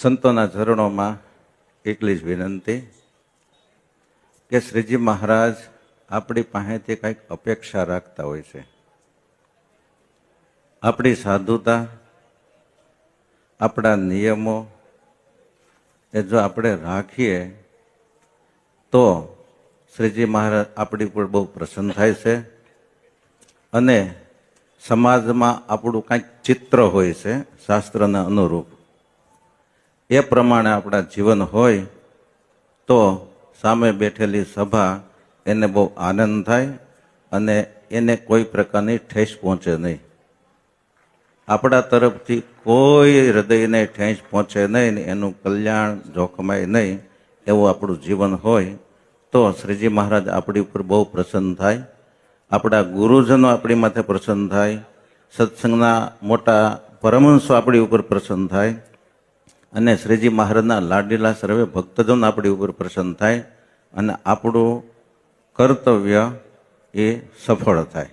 સંતોના ચરણોમાં એટલી જ વિનંતી કે શ્રીજી મહારાજ આપણી પાસેથી કંઈક અપેક્ષા રાખતા હોય છે. આપણી સાધુતા, આપણા નિયમો એ જો આપણે રાખીએ તો શ્રીજી મહારાજ આપણી પર બહુ પ્રસન્ન થાય છે અને સમાજમાં આપણું કંઈક ચિત્ર હોય છે શાસ્ત્રના અનુરૂપ. એ પ્રમાણે આપણા જીવન હોય તો સામે બેઠેલી સભા એને બહુ આનંદ થાય અને એને કોઈ પ્રકારની ઠેસ પહોંચે નહીં. આપણા તરફથી કોઈ હૃદયને ઠેસ પહોંચે નહીં ને એનું કલ્યાણ જોખમાય નહીં એવું આપણું જીવન હોય તો શ્રીજી મહારાજ આપણી ઉપર બહુ પ્રસન્ન થાય. આપણા ગુરુજનો આપણી માથે પ્રસન્ન થાય, સત્સંગના મોટા પરમહંસો આપણી ઉપર પ્રસન્ન થાય અને શ્રીજી મહારાજના લાડીલા સર્વે ભક્તજનો આપણી ઉપર પ્રસન્ન થાય અને આપણું કર્તવ્ય એ સફળ થાય.